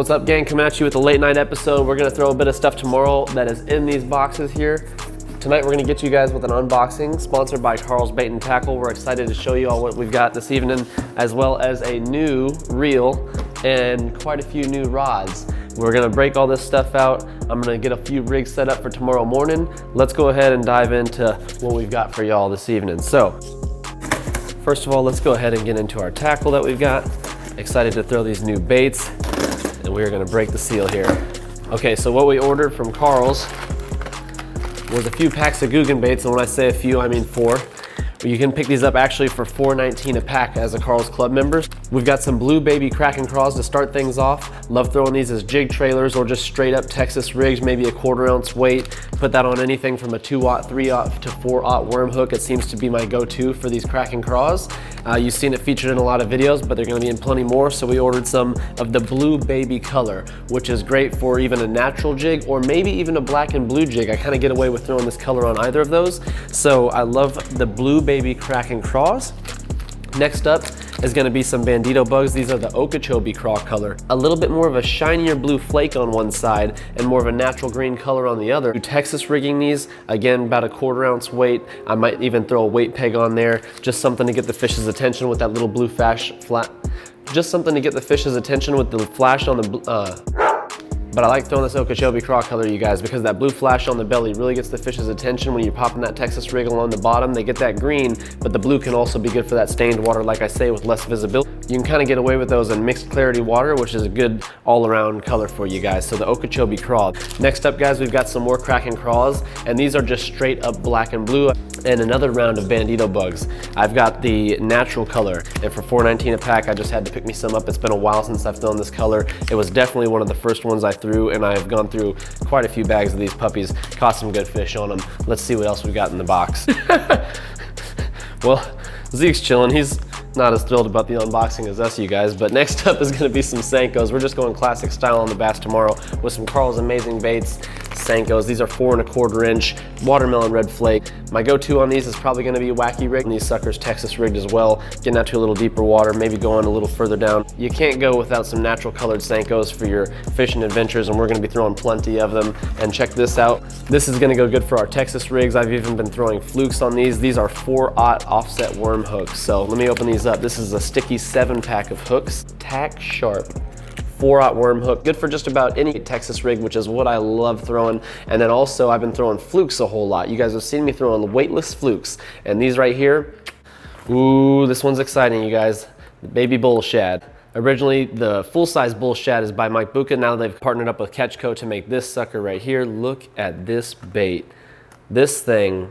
What's up, gang? Coming at you with a late night episode. We're gonna throw a bit of stuff tomorrow that is in these boxes here. Tonight we're gonna get you guys with an unboxing sponsored by Karl's Bait and Tackle. We're excited to show you all what we've got this evening, as well as a new reel and quite a few new rods. We're gonna break all this stuff out. I'm gonna get a few rigs set up for tomorrow morning. Let's go ahead and dive into what we've got for y'all this evening. So, first of all, let's go ahead and get into our tackle that we've got. Excited to throw these new baits, and we're gonna break the seal here. Okay, so what we ordered from Karl's was a few packs of Googan baits, and when I say a few, I mean 4. You can pick these up actually for $4.19 a pack as a Karl's Club members. We've got some blue baby Kraken crawls to start things off. Love throwing these as jig trailers or just straight up Texas rigs, maybe a 1/4 ounce weight. Put that on anything from a 2/0, 3/0 to 4/0 worm hook. It seems to be my go-to for these Kraken craws. You've seen it featured in a lot of videos, but they're gonna be in plenty more. So we ordered some of the blue baby color, which is great for even a natural jig or maybe even a black and blue jig. I kind of get away with throwing this color on either of those. So I love the blue baby Kraken craws. Next up is gonna be some Bandito Bugs. These are the Okeechobee craw color. A little bit more of a shinier blue flake on one side and more of a natural green color on the other. Texas rigging these, again, about a 1/4 ounce weight. I might even throw a weight peg on there. Just something to get the fish's attention with that little blue flash. Just something to get the fish's attention with the flash on the, but I like throwing this Okeechobee craw color, you guys, because that blue flash on the belly really gets the fish's attention when you're popping that Texas rig along the bottom. They get that green, but the blue can also be good for that stained water, like I say, with less visibility. You can kind of get away with those in mixed clarity water, which is a good all-around color for you guys. So the Okeechobee craw. Next up, guys, we've got some more Kraken craws, and these are just straight up black and blue. And another round of Bandito Bugs. I've got the natural color, and for $4.19 a pack, I just had to pick me some up. It's been a while since I've thrown this color. It was definitely one of the first ones I threw, and I've gone through quite a few bags of these puppies. Caught some good fish on them. Let's see what else we got in the box. Well, Zeke's chilling. He's not as thrilled about the unboxing as us, you guys, but next up is gonna be some Senkos. We're just going classic style on the bass tomorrow with some Karl's amazing baits. Senkos, these are 4 1/4 inch watermelon red flake. My go-to on these is probably gonna be a wacky rig. And these suckers Texas rigged as well, getting out to a little deeper water, maybe going a little further down. You can't go without some natural colored Senkos for your fishing adventures, and we're gonna be throwing plenty of them. And check this out. This is gonna go good for our Texas rigs. I've even been throwing flukes on these. These are 4/0 offset worm hooks. So let me open these up. This is a sticky 7-pack of hooks, tack sharp. 4/0 worm hook, good for just about any Texas rig, which is what I love throwing. And then also I've been throwing flukes a whole lot. You guys have seen me throwing weightless flukes. And these right here, ooh, this one's exciting, you guys. The baby bull shad. Originally, the full-size bull shad is by Mike Buchan. Now they've partnered up with Catchco to make this sucker right here. Look at this bait. This thing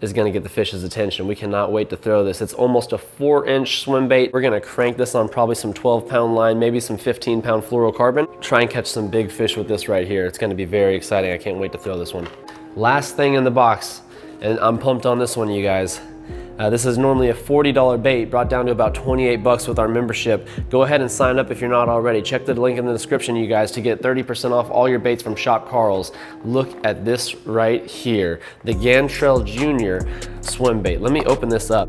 is gonna get the fish's attention. We cannot wait to throw this. It's almost a 4-inch swim bait. We're gonna crank this on probably some 12-pound line, maybe some 15-pound fluorocarbon. Try and catch some big fish with this right here. It's gonna be very exciting. I can't wait to throw this one. Last thing in the box, and I'm pumped on this one, you guys. This is normally a $40 bait, brought down to about 28 bucks with our membership. Go ahead and sign up if you're not already. Check the link in the description, you guys, to get 30% off all your baits from Shop Karl's. Look at this right here, the Gantrell Jr. swim bait. Let me open this up.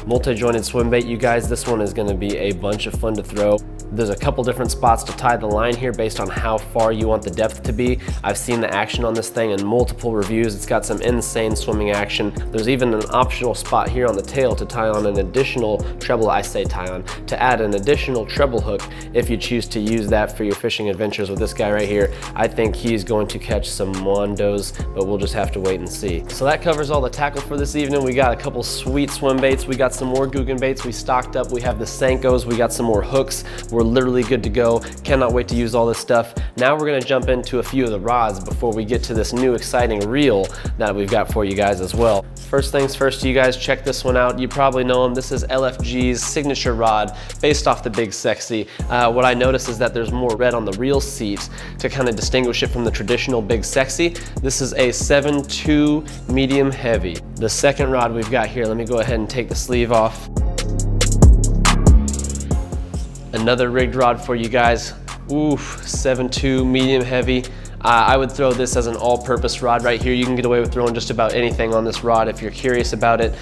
Multi-jointed swim bait, you guys. This one is gonna be a bunch of fun to throw. There's a couple different spots to tie the line here based on how far you want the depth to be. I've seen the action on this thing in multiple reviews. It's got some insane swimming action. There's even an optional spot here on the tail to tie on an additional treble, to add an additional treble hook if you choose to use that for your fishing adventures with this guy right here. I think he's going to catch some mondos, but we'll just have to wait and see. So that covers all the tackle for this evening. We got a couple sweet swim baits. We got some more Googan baits. We stocked up. We have the Senkos. We got some more hooks. We're literally good to go. Cannot wait to use all this stuff. Now we're gonna jump into a few of the rods before we get to this new exciting reel that we've got for you guys as well. First things first, you guys, check this one out. You probably know him. This is LFG's signature rod based off the Big Sexy. What I noticed is that there's more red on the reel seat to kind of distinguish it from the traditional Big Sexy. This is a 7.2 medium heavy. The second rod we've got here, let me go ahead and take the sleeve off. Another rigged rod for you guys. Oof, 7.2 medium heavy. I would throw this as an all-purpose rod right here. You can get away with throwing just about anything on this rod. If you're curious about it,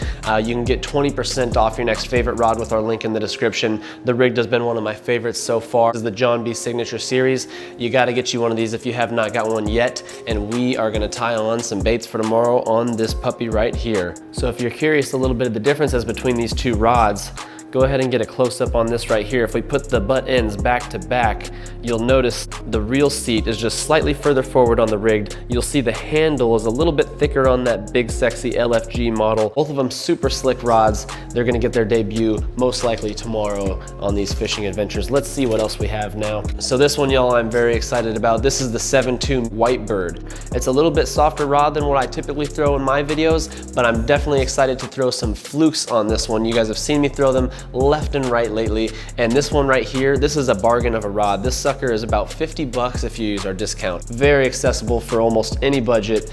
you can get 20% off your next favorite rod with our link in the description. The rig has been one of my favorites so far. This is the John B Signature Series. You got to get you one of these if you have not got one yet, and we are going to tie on some baits for tomorrow on this puppy right here. So if you're curious a little bit of the differences between these two rods, go ahead and get a close-up on this right here. If we put the butt ends back to back, you'll notice the reel seat is just slightly further forward on the rigged. You'll see the handle is a little bit thicker on that big sexy LFG model. Both of them super slick rods. They're gonna get their debut most likely tomorrow on these fishing adventures. Let's see what else we have now. So this one, y'all, I'm very excited about. This is the 7.2 Whitebird. It's a little bit softer rod than what I typically throw in my videos, but I'm definitely excited to throw some flukes on this one. You guys have seen me throw them left and right lately, and this one right here, this is a bargain of a rod. This sucker is about 50 bucks if you use our discount. Very accessible for almost any budget.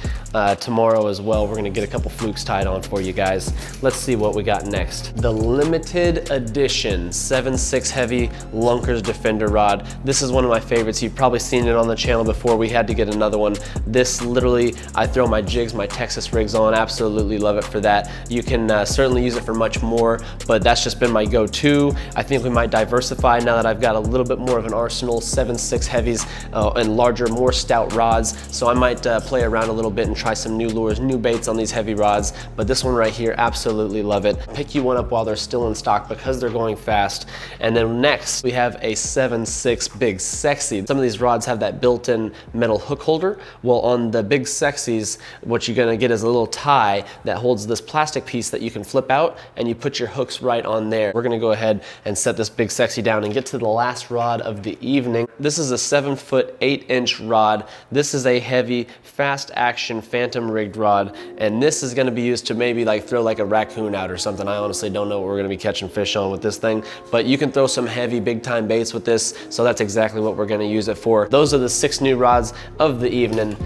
Tomorrow as well, we're gonna get a couple flukes tied on for you guys. Let's see what we got next. The limited edition 7.6 heavy Lunker's Defender rod. This is one of my favorites. You've probably seen it on the channel before. We had to get another one. This literally, I throw my jigs, my Texas rigs on. Absolutely love it for that. You can certainly use it for much more, but that's just been my go-to. I think we might diversify now that I've got a little bit more of an arsenal, 7.6 heavies and larger, more stout rods. So I might play around a little bit and try some new lures, new baits on these heavy rods. But this one right here, absolutely love it. Pick you one up while they're still in stock because they're going fast. And then next we have a 7.6 Big Sexy. Some of these rods have that built-in metal hook holder. Well, on the Big Sexies, what you're gonna get is a little tie that holds this plastic piece that you can flip out, and you put your hooks right on there. We're gonna go ahead and set this Big Sexy down and get to the last rod of the evening. This is a 7-foot 8-inch rod. This is a heavy, fast action phantom rigged rod, and this is gonna be used to maybe like throw like a raccoon out or something. I honestly don't know what we're gonna be catching fish on with this thing, but you can throw some heavy, big time baits with this, so that's exactly what we're gonna use it for. Those are the 6 new rods of the evening.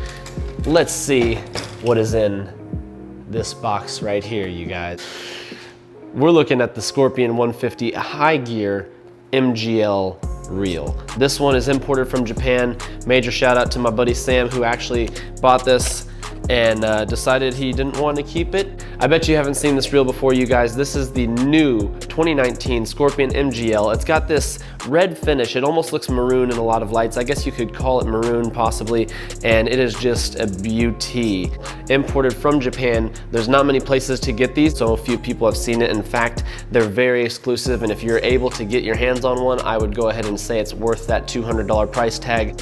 Let's see what is in this box right here, you guys. We're looking at the Scorpion 150 high gear MGL reel. This one is imported from Japan. Major shout out to my buddy Sam, who actually bought this and decided he didn't want to keep it. I bet you haven't seen this reel before, you guys. This is the new 2019 Scorpion MGL. It's got this red finish. It almost looks maroon in a lot of lights. I guess you could call it maroon possibly, and it is just a beauty. Imported from Japan. There's not many places to get these, so a few people have seen it. In fact, they're very exclusive, and if you're able to get your hands on one, I would go ahead and say it's worth that $200 price tag.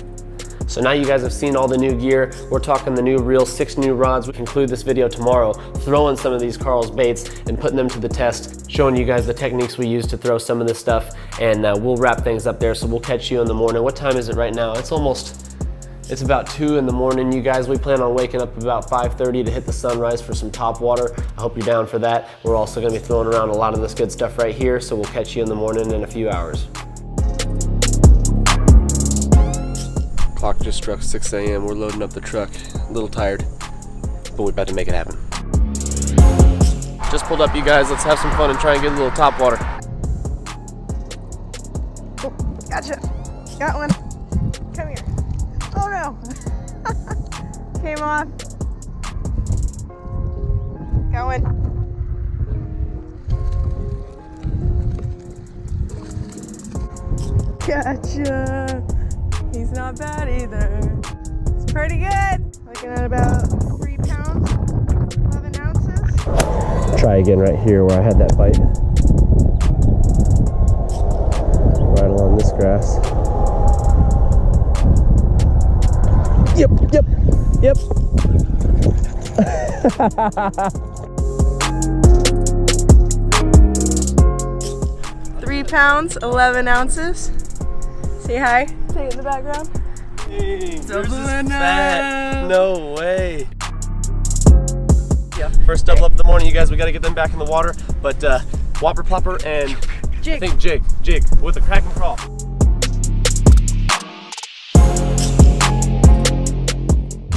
So now you guys have seen all the new gear. We're talking the new reel, 6 new rods. We conclude this video tomorrow, throwing some of these Karl's baits and putting them to the test, showing you guys the techniques we use to throw some of this stuff, and we'll wrap things up there. So we'll catch you in the morning. What time is it right now? It's about 2 in the morning, you guys. We plan on waking up about 5:30 to hit the sunrise for some top water. I hope you're down for that. We're also gonna be throwing around a lot of this good stuff right here, so we'll catch you in the morning in a few hours. Clock just struck 6 a.m. We're loading up the truck. A little tired, but we're about to make it happen. Just pulled up, you guys. Let's have some fun and try and get a little top water. Oh, gotcha. Got one. Come here. Oh no. Came off. Got one. Gotcha. He's not bad either. It's pretty good. Looking at about 3 pounds, 11 ounces. Try again right here where I had that bite. Right along this grass. Yep. 3 pounds, 11 ounces. Say hi. Say it in the background. Dang, yours is fat. No way. Yeah. First double up of the morning, you guys. We got to get them back in the water. But whopper plopper and Jig. I think jig with a crack and crawl.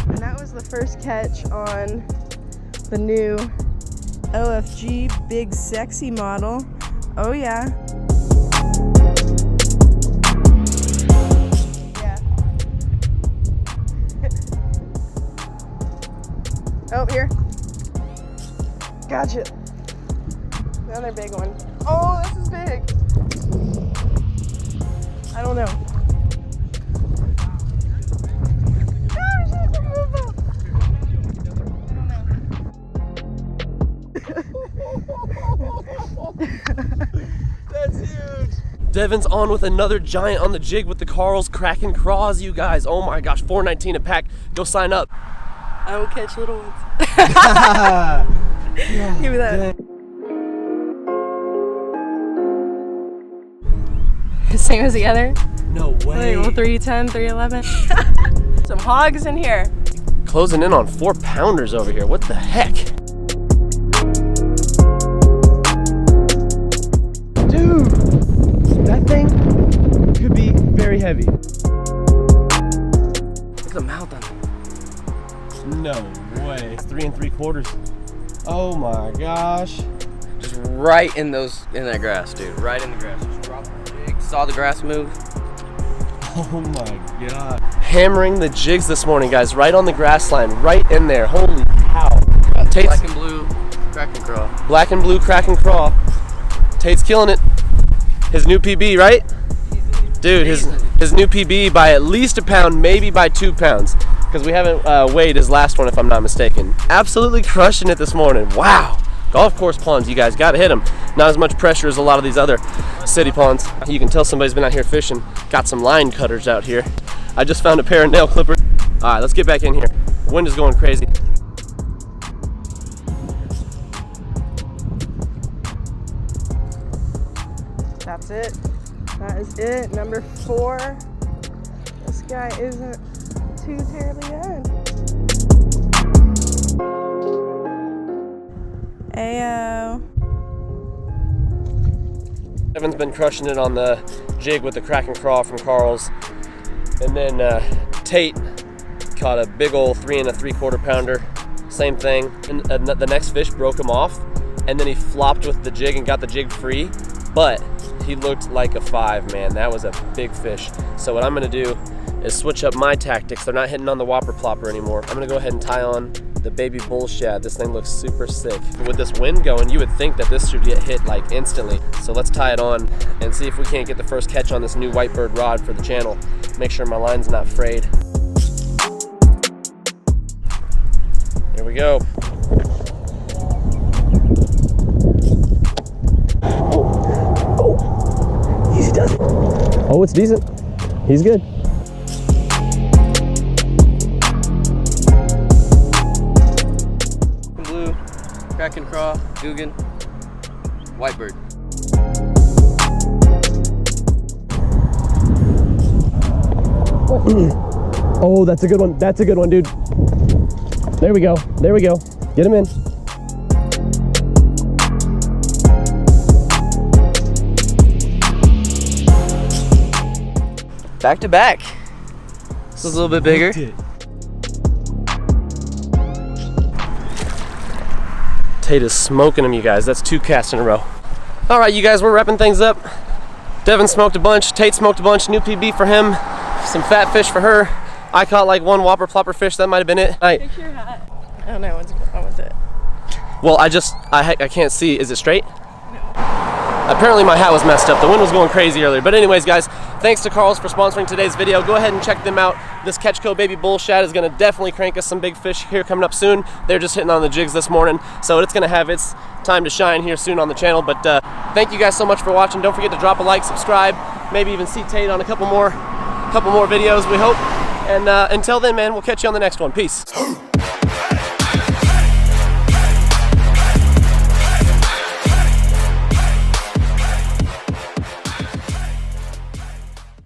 And that was the first catch on the new OFG Big Sexy model. Oh yeah. catch it. Another big one. Oh, this is big. I don't know. That's huge. Devin's on with another giant on the jig with the Karl's cracking craws, you guys. Oh my gosh, $4.19 a pack. Go sign up. I will catch little ones. Give me that. Same as the other? No way. 310, 311. Some hogs in here. Closing in on 4-pounders over here. What the heck? Dude, that thing could be very heavy. Look at the mouth on it. No way. It's 3 3/4. Oh my gosh. Just right in that grass, dude. Right in the grass. Just drop the jig. Saw the grass move. Oh my god. Hammering the jigs this morning, guys. Right on the grass line. Right in there. Holy cow. Tate's Black and blue, crack and crawl. black and blue crack and crawl. Tate's killing it. His new PB, right? Dude, his new PB by at least a pound, maybe by 2 pounds. Because we haven't weighed his last one, if I'm not mistaken. Absolutely crushing it this morning. Wow. Golf course ponds, you guys gotta hit them. Not as much pressure as a lot of these other city ponds. You can tell somebody's been out here fishing. Got some line cutters out here. I just found a pair of nail clippers. All right, let's get back in here. Wind is going crazy. That's it. That is it. Number 4. This guy isn't too terribly good. Ayo. Evan's been crushing it on the jig with the crack and crawl from Karl's. And then Tate caught a big old 3 3/4 pounder. Same thing. And the next fish broke him off. And then he flopped with the jig and got the jig free. But he looked like a 5, man. That was a big fish. So what I'm gonna do is switch up my tactics. They're not hitting on the whopper plopper anymore. I'm gonna go ahead and tie on the baby bull shad. This thing looks super sick. With this wind going, you would think that this should get hit like instantly. So let's tie it on and see if we can't get the first catch on this new whitebird rod for the channel. Make sure my line's not frayed. There we go. Oh, easy does it. Oh, it's decent. He's good. Blue, crack and crawl, Googan, whitebird. Oh, that's a good one. That's a good one, dude. There we go. There we go. Get him in. Back to back. This is a little bit bigger. Tate is smoking them, you guys. That's 2 casts in a row. All right, you guys, we're wrapping things up. Devin smoked a bunch. Tate smoked a bunch. New PB for him. Some fat fish for her. I caught like 1 whopper plopper fish. That might have been it. Fix your hat. I don't know what's going on with it. Well, I can't see. Is it straight? Apparently my hat was messed up. The wind was going crazy earlier. But anyways, guys, thanks to Karl's for sponsoring today's video. Go ahead and check them out. This Catchco Baby Bull Shad is going to definitely crank us some big fish here coming up soon. They're just hitting on the jigs this morning, so it's going to have its time to shine here soon on the channel. But thank you guys so much for watching. Don't forget to drop a like, subscribe, maybe even see Tate on a couple more videos, we hope. And until then, man, we'll catch you on the next one. Peace.